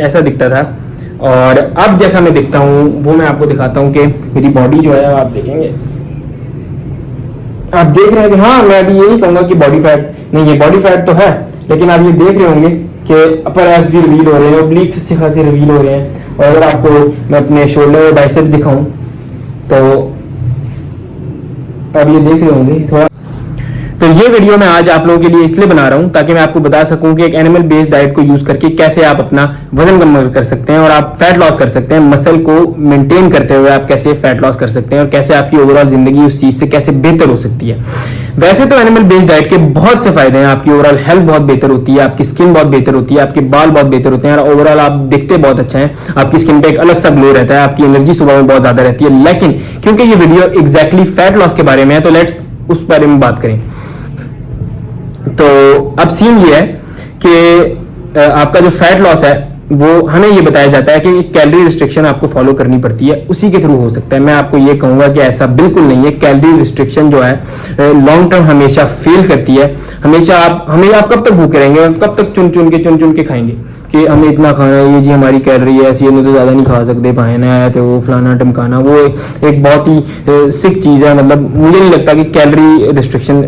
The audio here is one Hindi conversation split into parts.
ऐसा दिखता था और अब जैसा मैं दिखता हूँ वो मैं आपको दिखाता हूँ कि मेरी बॉडी जो है आप देखेंगे, आप देख रहे हैं कि हाँ मैं अभी ये नहीं कहूँगा कि बॉडी फैट नहीं है, बॉडी फैट तो है, लेकिन आप ये देख रहे होंगे कि अपर एब्स भी रिवील हो रहे हैं, ओब्लिक्स अच्छे खासे रिवील हो रहे हैं। और अगर आपको मैं अपने शोल्डर और बाइसेप दिखाऊं तो आप ये देख रहे होंगे थोड़ा। तो ये वीडियो मैं आज आप लोगों के लिए इसलिए बना रहा हूं ताकि मैं आपको बता सकूं कि एक एनिमल बेस्ड डाइट को यूज करके कैसे आप अपना वजन कम कर सकते हैं और आप फैट लॉस कर सकते हैं। मसल को मेंटेन करते हुए आप कैसे फैट लॉस कर सकते हैं और कैसे आपकी ओवरऑल जिंदगी उस चीज से कैसे बेहतर हो सकती है। वैसे तो एनिमल बेस्ड डाइट के बहुत से फायदे हैं, आपकी ओवरऑल हेल्थ बहुत बेहतर होती है, आपकी स्किन बहुत बेहतर होती है, आपके बाल बहुत बेहतर होते हैं और ओवरऑल आप दिखते बहुत अच्छा है, आपकी स्किन पे एक अलग सा ग्लो रहता है, आपकी एनर्जी सुबह में बहुत ज्यादा रहती है। लेकिन क्योंकि ये वीडियो एग्जैक्टली फैट लॉस के बारे में है तो लेट्स उस बारे में बात करें। तो अब सीन ये है कि आपका जो फैट लॉस है वो हमें ये बताया जाता है कि कैलोरी रिस्ट्रिक्शन आपको फॉलो करनी पड़ती है, उसी के थ्रू हो सकता है। मैं आपको ये कहूंगा कि ऐसा बिल्कुल नहीं है। कैलोरी रिस्ट्रिक्शन जो है लॉन्ग टर्म हमेशा फेल करती है। हमेशा आप कब तक भूखे रहेंगे, कब तक चुन चुन के खाएंगे कि हमें इतना खाना है, ये जी हमारी कैलोरी है ऐसी, तो ज़्यादा नहीं खा सकते, पाना है तो वो फलाना टमकाना, वो एक बहुत ही सिक चीज़ है। मतलब मुझे नहीं लगता कि कैलोरी रिस्ट्रिक्शन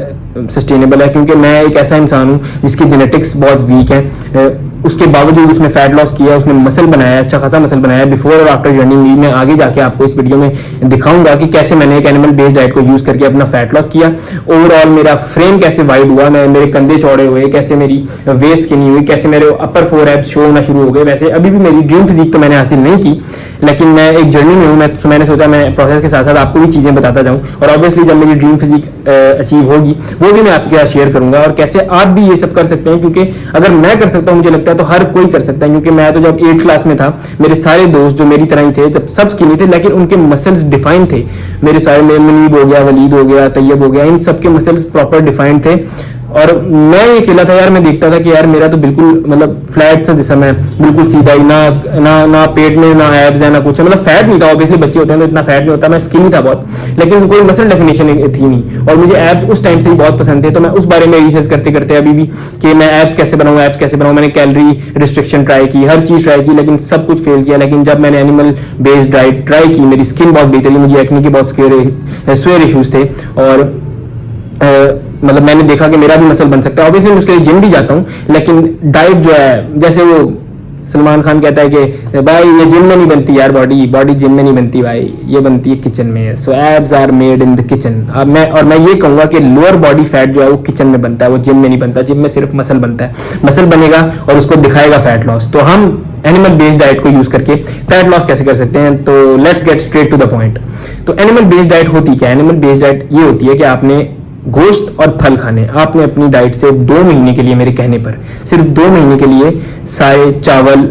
सस्टेनेबल है, क्योंकि मैं एक ऐसा इंसान हूँ जिसकी जेनेटिक्स बहुत वीक है, उसके बावजूद उसने फैट लॉस किया, उसने मसल बनाया, अच्छा खासा मसल बनाया। बिफोर और आफ्टर जर्नी में आगे जाके आपको इस वीडियो में दिखाऊंगा कि कैसे मैंने एक एनिमल बेस्ड डाइट को यूज करके अपना फैट लॉस किया। ओवरऑल मेरा फ्रेम कैसे वाइड हुआ, मेरे कंधे चौड़े हुए, कैसे मेरी वेस्ट स्किनी हुई, कैसे मेरे अपर फोर एब्स शो होना शुरू हो गए। वैसे अभी भी मेरी ड्रीम फिजिक तो मैंने हासिल नहीं की, लेकिन मैं एक जर्नी में हूँ। मैंने सोचा मैं प्रोसेस के साथ साथ आपको भी चीजें बताता जाऊँ और ऑब्वियसली जब मेरी ड्रीम फिजिक अचीव होगी वो भी मैं आपके साथ शेयर करूंगा और कैसे आप भी ये सब कर सकते हैं। क्योंकि अगर मैं कर सकता हूँ मुझे लगता है तो हर कोई कर सकता है। क्योंकि मैं तो जब 8th क्लास में था मेरे सारे दोस्त जो मेरी तरह ही थे, जब सब स्किनी थे लेकिन उनके मसल्स डिफाइंड थे। मेरे सारे में मुनीब हो गया, वलीद हो गया, तैयब हो गया, इन सबके मसल्स प्रॉपर डिफाइंड थे और मैं ये अकेला था यार। मैं देखता था कि यार मेरा तो बिल्कुल मतलब फ्लैट सा जिस्म है, बिल्कुल सीधा ही, ना पेट में ना एब्स है ना कुछ है, मतलब फैट नहीं था। ऑब्वियसली बच्चे होते हैं तो इतना फैट नहीं होता, मैं स्किनी था बहुत, लेकिन कोई मसल डेफिनेशन थी नहीं। और मुझे एब्स उस टाइम से ही बहुत पसंद थे, तो मैं उस बारे में रिसर्च करते करते अभी भी कि मैं एब्स कैसे बनाऊं। मैंने कैलोरी रिस्ट्रिक्शन ट्राई की, हर चीज ट्राई की, लेकिन सब कुछ फेल किया। लेकिन जब मैंने एनिमल बेस्ड डाइट ट्राई की मेरी स्किन बहुत बेहतर हुई, मुझे एक्ने के बहुत स्वेयर इश्यूज थे और मतलब मैंने देखा कि मेरा भी मसल बन सकता है। ऑब्वियसली मैं उसके लिए जिम भी जाता हूँ, लेकिन डाइट जो है जैसे वो सलमान खान कहता है कि भाई ये जिम में नहीं बनती यार, बॉडी जिम में नहीं बनती भाई, ये बनती है किचन में। So abs are made in the kitchen. अब मैं ये कहूंगा कि लोअर बॉडी फैट जो है वो किचन में बनता है, वो जिम में नहीं बनता। जिम में सिर्फ मसल बनता है, मसल बनेगा और उसको दिखाएगा फैट लॉस। तो हम एनिमल बेस्ड डाइट को यूज करके फैट लॉस कैसे कर सकते हैं, तो let's get straight to the point. तो एनिमल बेस्ड डाइट होती क्या है? एनिमल बेस्ड डाइट ये होती है कि आपने गोश्त और फल खाने, आपने अपनी डाइट से 2 महीने के लिए, मेरे कहने पर सिर्फ 2 महीने के लिए, सारे चावल,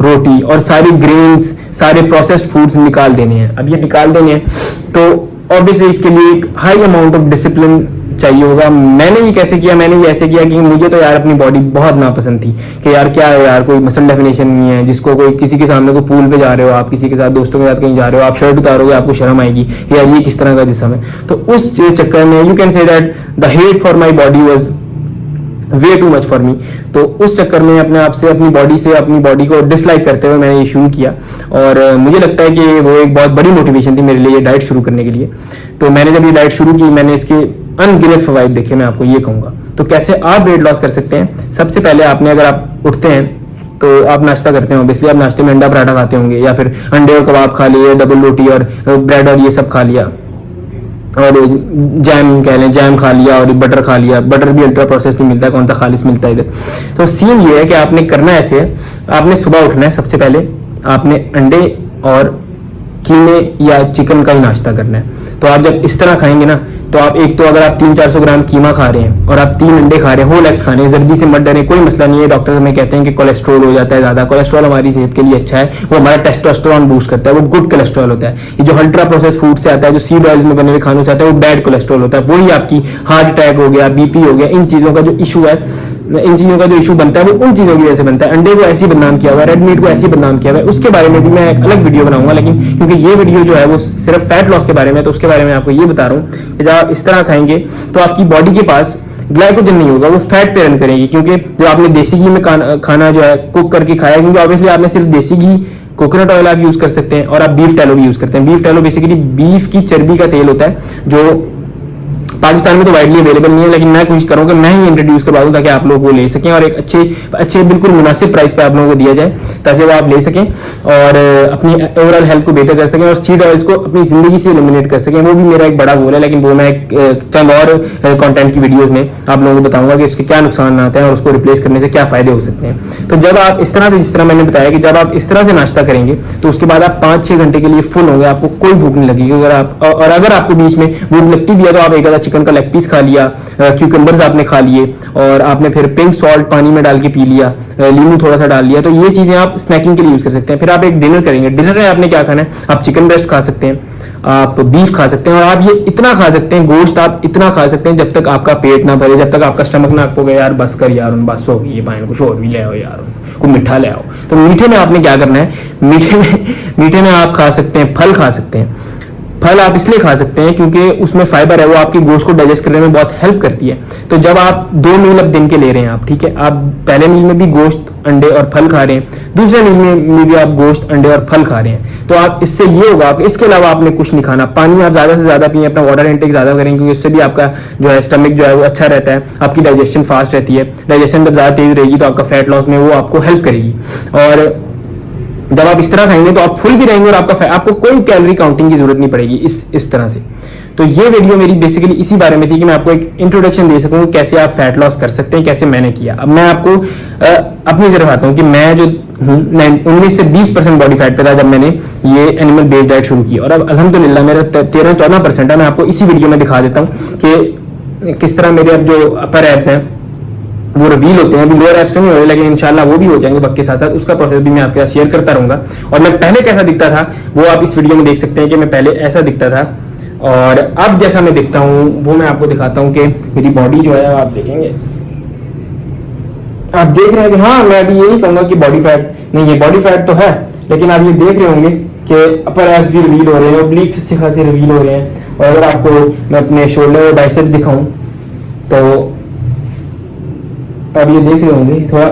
रोटी और सारी ग्रेन्स, सारे प्रोसेस्ड फूड्स निकाल देने हैं। अब ये निकाल देने हैं तो ऑब्वियसली इसके लिए एक हाई अमाउंट ऑफ डिसिप्लिन चाहिए होगा। मैंने ये कैसे किया? मैंने ये ऐसे किया कि मुझे तो यार अपनी बॉडी बहुत नापसंद थी कि यार क्या है यार, कोई मसल डेफिनेशन नहीं है। जिसको कोई किसी के सामने को पूल पे जा रहे हो, आप किसी के साथ दोस्तों के साथ कहीं जा रहे हो, आप शर्ट उतारोगे आपको शर्म आएगी कि यार ये किस तरह का जिस्म है। तो उस चक्कर में you can say that the hate for my body was way too much for me. तो उस चक्कर में अपने आप से, अपनी बॉडी को डिसलाइक करते हुए मैंने ये शुरू किया और मुझे लगता है कि वो एक बहुत बड़ी मोटिवेशन थी मेरे लिए ये डाइट शुरू करने के लिए। तो मैंने जब ये डाइट शुरू की मैंने इसके अनगिनत फवाइद देखे, मैं आपको ये कहूंगा। तो कैसे आप वेट लॉस कर सकते हैं? सबसे पहले आपने, अगर आप उठते हैं तो आप नाश्ता करते हैं, ऑब्वियसली आप नाश्ते में अंडा पराठा खाते होंगे या फिर अंडे और कबाब खा लिए, डबल रोटी और ब्रेड और ये सब खा लिया, और जैम कह लें, जैम खा लिया और बटर खा लिया। बटर भी अल्ट्रा प्रोसेस नहीं मिलता, कौन सा खालिस मिलता है इधर। तो सीन ये है कि आपने करना ऐसे है, आपने सुबह उठना है, सबसे पहले आपने अंडे और कीमे या चिकन का ही नाश्ता करना है। तो आप जब इस तरह खाएंगे ना, तो आप एक तो अगर आप 300-400 ग्राम कीमा खा रहे हैं और आप 3 अंडे खा रहे हैं, होल एग्स खाने हैं, जल्दी से मत डरें, कोई मसला नहीं है। डॉक्टर हमें कहते हैं कि कोलेस्ट्रॉल हो जाता है ज्यादा, कोलेस्ट्रॉल हमारी सेहत के लिए अच्छा है, वो हमारा टेस्टोस्टेरोन बूस्ट करता है, वो गुड कोलेस्ट्रॉल होता है। ये जो अल्ट्रा प्रोसेस फूड से आता है, जो सीड ऑयल्स में बने हुए खानों से आता है, वो बैड कोलेस्ट्रॉल होता है। वही आपकी हार्ट अटैक हो गया, बीपी हो गया, इन चीजों का जो इशू है, इन चीजों का जो इशू बनता है वो उन चीजों की वजह से बनता है। अंडे को ऐसी बदनाम किया हुआ है, रेड मीट को ऐसी बदनाम किया हुआ है, उसके बारे में भी मैं एक अलग वीडियो बनाऊंगा। लेकिन क्योंकि ये वीडियो जो है वो सिर्फ फैट लॉस के बारे में, तो उसके बारे में आपको ये बता रहा हूँ कि जब आप इस तरह खाएंगे तो आपकी बॉडी के पास ग्लाइकोजन नहीं होगा, वो फैट पे रन करेगी, क्योंकि जो आपने देसी घी में खाना जो है कुक करके खाया, क्योंकि ऑब्वियसली आपने सिर्फ देसी घी, कोकोनट ऑयल आप यूज कर सकते हैं और आप बीफ टैलो भी यूज करते हैं। बीफ टैलो बेसिकली बीफ की चर्बी का तेल होता है जो पाकिस्तान में तो वाइडली अवेलेबल नहीं है, लेकिन मैं कोशिश करूँ कि मैं ही इंट्रोड्यूस करवा दूं ताकि आप लोग वो ले सकें और एक अच्छे बिल्कुल मुनासिब प्राइस पे आप लोगों को दिया जाए ताकि वो आप ले सकें और अपनी ओवरऑल हेल्थ को बेहतर कर सकें और सीड ऑयल्स को अपनी जिंदगी से एलिमिनेट कर सकें। वो भी मेरा एक बड़ा गोल है, लेकिन वो मैं चंद और कंटेंट की वीडियोस में आप लोगों को बताऊंगा कि उसके क्या नुकसान आते हैं और उसको रिप्लेस करने से क्या फायदे हो सकते हैं। तो जब आप इस तरह से, जिस तरह मैंने बताया कि जब आप इस तरह से नाश्ता करेंगे तो उसके बाद आप 5-6 घंटे के लिए फुल होंगे, आपको कोई भूख नहीं लगेगी। अगर आपको बीच में भूख लगती भी है तो आप एक आधा चिकन का लेग पीस खा लिया, क्यूकम्बर्स आपने खा लिए और आपने फिर पिंक सॉल्ट पानी में डाल के पी लिया, लीमू थोड़ा सा डाल लिया, तो ये चीजें आप स्नैकिंग के लिए यूज कर सकते हैं। फिर आप एक डिनर करेंगे, डिनर में आपने क्या खाना है, आप चिकन ब्रेस्ट खा सकते हैं, आप बीफ खा सकते हैं और आप ये इतना खा सकते हैं, गोश्त आप इतना खा सकते हैं जब तक आपका पेट ना भरे, जब तक आपका स्टमक ना आपको कहे यार बस कर यार, उन बस हो गई पानी, कुछ और भी ले आओ यार, कुछ मीठा ले आओ। तो मीठे में आपने क्या करना है, मीठे में आप खा सकते हैं, फल खा सकते हैं। फल आप इसलिए खा सकते हैं क्योंकि उसमें फाइबर है, वो आपकी गोश्त को डाइजेस्ट करने में बहुत हेल्प करती है। तो जब आप 2 मील अब दिन के ले रहे हैं आप, ठीक है, आप पहले मील में भी गोश्त, अंडे और फल खा रहे हैं, दूसरे मील में भी आप गोश्त, अंडे और फल खा रहे हैं, तो आप इससे ये होगा, आप इसके अलावा आपने कुछ नहीं खाना। पानी आप ज्यादा से ज्यादा पिए, अपना वाटर इंटेक ज्यादा करें, क्योंकि उससे भी आपका जो है स्टमक जो है वो अच्छा रहता है, आपकी डाइजेशन फास्ट रहती है। डाइजेशन जब ज्यादा तेज रहेगी तो आपका फैट लॉस में वो आपको हेल्प करेगी और जब आप इस तरह खाएंगे तो आप फुल भी रहेंगे और आपको कोई कैलोरी काउंटिंग की जरूरत नहीं पड़ेगी इस तरह से। तो ये वीडियो मेरी बेसिकली इसी बारे में थी कि मैं आपको एक इंट्रोडक्शन दे सकूं कैसे आप फैट लॉस कर सकते हैं, कैसे मैंने किया। अब मैं आपको अपनी तरफ आता हूं कि मैं जो 19 से 20% बॉडी फैट पे था जब मैंने ये एनिमल बेस्ड डाइट शुरू की और अब अल्हम्दुलिल्लाह मेरा 13-14% है। मैं आपको इसी वीडियो में दिखा देता हूँ कि किस तरह मेरे अब जो अपर एब्स हैं वो रिवील होते हैं। अभी लोअर एब्स तो नहीं हो रहे, लेकिन इंशाल्लाह वो भी हो जाएंगे वक्त के साथ साथ। उसका प्रोसेस भी मैं आपके साथ शेयर करता रहूंगा और मैं पहले कैसा दिखता था वो आप इस वीडियो में देख सकते हैं कि मैं पहले ऐसा दिखता था और अब जैसा मैं दिखता हूँ वो मैं आपको दिखाता हूँ कि मेरी बॉडी जो है आप देखेंगे, आप देख रहे हैं कि हाँ, मैं अभी ये नहीं कहूंगा कि बॉडी फैट नहीं है, बॉडी फैट तो है, लेकिन आप ये देख रहे होंगे कि अपर एब्स भी रिवील हो रहे हैं, ओब्लिक्स अच्छे खासे रिवील हो रहे हैं। और अगर आपको मैं अपने शोल्डर और बाइसेप दिखाऊं तो आप ये देख रहे होंगे, थोड़ा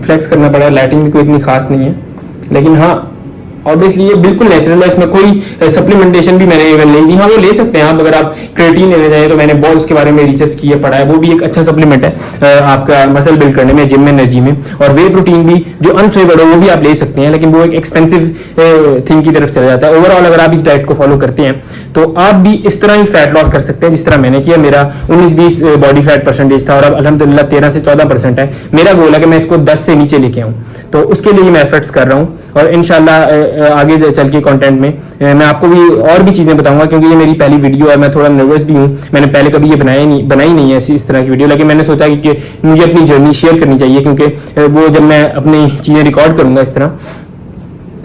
फ्लेक्स करना पड़ा, लाइटिंग भी कोई इतनी खास नहीं है, लेकिन हाँ ऑब्वियसली ये बिल्कुल नेचुरल है, इसमें कोई सप्लीमेंटेशन भी मैंने इवन नहीं दी। हाँ वो ले सकते हैं आप, अगर आप क्रिएटिन लेने जाए तो मैंने बहुत उसके बारे में रिसर्च की है, पढ़ा है, वो भी एक अच्छा सप्लीमेंट है आपका मसल बिल्ड करने में, जिम में, एनर्जी में। और वे प्रोटीन भी जो अनफ्लेवर्ड हो वो भी आप ले सकते हैं, लेकिन वो एक एक्सपेंसिव थिंग की तरफ चला जाता है। ओवरऑल अगर आप इस डाइट को फॉलो करते हैं तो आप भी इस तरह ही फैट लॉस कर सकते हैं जिस तरह मैंने किया। मेरा 19-20 बॉडी फैट परसेंटेज था और अब अल्हम्दुलिल्लाह 13 से 14% है। मेरा गोल है कि मैं इसको 10 से नीचे लेके आऊँ, तो उसके लिए मैं एफर्ट्स कर रहा हूँ और इंशाल्लाह आगे चल के कंटेंट में मैं आपको भी और भी चीजें बताऊंगा, क्योंकि ये मेरी पहली वीडियो है, मैं थोड़ा नर्वस भी हूँ। मैंने पहले कभी ये बनाई नहीं है इस तरह की वीडियो, लेकिन मैंने सोचा कि मुझे अपनी जर्नी शेयर करनी चाहिए, क्योंकि वो जब मैं अपनी चीजें रिकॉर्ड करूंगा इस तरह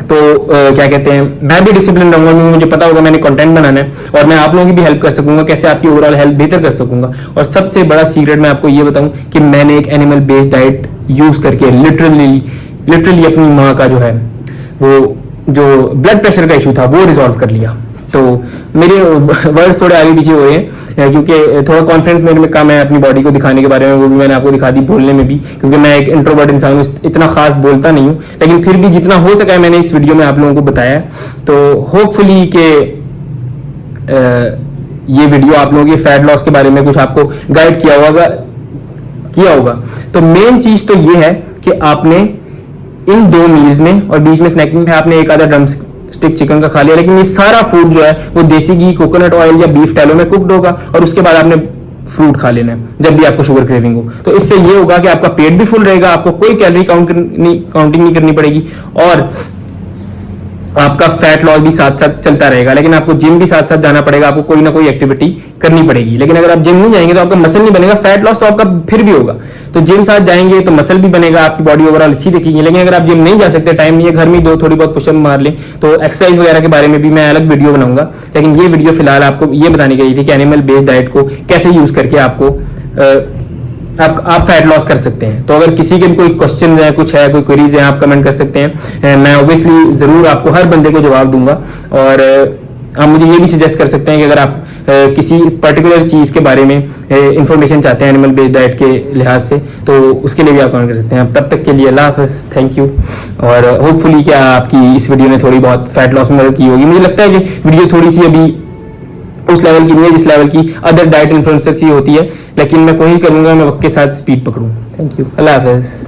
तो क्या कहते हैं, मैं भी डिसिप्लिन रहूंगा, क्योंकि मुझे पता होगा मैंने कंटेंट बनाना है और मैं आप लोगों की भी हेल्प कर सकूंगा, कैसे आपकी ओवरऑल हेल्थ बेहतर कर सकूंगा। और सबसे बड़ा सीक्रेट मैं आपको ये बताऊं कि मैंने एक एनिमल बेस्ड डाइट यूज करके लिटरली अपनी माँ का जो है वो जो ब्लड प्रेशर का इशू था वो रिजॉल्व कर लिया। तो मेरे वर्ड्स थोड़े आगे पीछे हुए हैं क्योंकि थोड़ा कॉन्फिडेंस मेरे में कम है अपनी बॉडी को दिखाने के बारे में, वो भी मैंने आपको दिखा दी बोलने में भी, क्योंकि मैं एक इंट्रोवर्ट इंसान हूँ, इतना खास बोलता नहीं हूँ, लेकिन फिर भी जितना हो सका है मैंने इस वीडियो में आप लोगों को बताया। तो होपफुली कि ये वीडियो आप लोगों के फैट लॉस के बारे में कुछ आपको गाइड किया होगा। तो मेन चीज तो ये है कि आपने इन 2 मील्स में और बीच में स्नैकिंग में आपने एक आधा ड्रम स्टिक चिकन का खा लिया, लेकिन ये सारा फूड जो है वो देसी घी, कोकोनट ऑयल या बीफ टैलो में कुक्ड होगा और उसके बाद आपने फ्रूट खा लेना है जब भी आपको शुगर क्रेविंग हो। तो इससे ये होगा कि आपका पेट भी फुल रहेगा, आपको कोई कैलोरी काउंटिंग नहीं करनी पड़ेगी और आपका फैट लॉस भी साथ साथ चलता रहेगा। लेकिन आपको जिम भी साथ साथ जाना पड़ेगा, आपको कोई ना कोई एक्टिविटी करनी पड़ेगी। लेकिन अगर आप जिम नहीं जाएंगे तो आपका मसल नहीं बनेगा, फैट लॉस तो आपका फिर भी होगा। तो जिम साथ जाएंगे तो मसल भी बनेगा, आपकी बॉडी ओवरऑल अच्छी दिखेगी। लेकिन अगर आप जिम नहीं जा सकते, टाइम नहीं है, घर में दो थोड़ी बहुत पुशअप मार लें, तो एक्सरसाइज वगैरह के बारे में भी मैं अलग वीडियो बनाऊंगा। लेकिन ये वीडियो फिलहाल आपको ये बताने के लिए थी कि एनिमल बेस्ड डाइट को कैसे यूज करके आपको आप फैट लॉस कर सकते हैं। तो अगर किसी के भी कोई क्वेश्चन है, कुछ है, कोई क्वेरीज है, आप कमेंट कर सकते हैं। मैं ऑब्वियसली जरूर आपको हर बंदे को जवाब दूंगा और आप मुझे ये भी सजेस्ट कर सकते हैं कि अगर आप किसी पर्टिकुलर चीज़ के बारे में इंफॉर्मेशन चाहते हैं एनिमल बेस्ड डाइट के लिहाज से, तो उसके लिए भी आप कमेंट कर सकते हैं। तब तक के लिए अल्लाह हाफ़िज़, थैंक यू। और होपफुली क्या आपकी इस वीडियो ने थोड़ी बहुत फैट लॉस में मदद की होगी। मुझे लगता है कि वीडियो थोड़ी सी अभी उस लेवल की नहीं है जिस लेवल की अदर डाइट इन्फ्लुएंसर की होती है, लेकिन मैं कोशिश करूंगा मैं वक्त के साथ स्पीड पकड़ूं। थैंक यू, अल्लाह हाफ़िज़।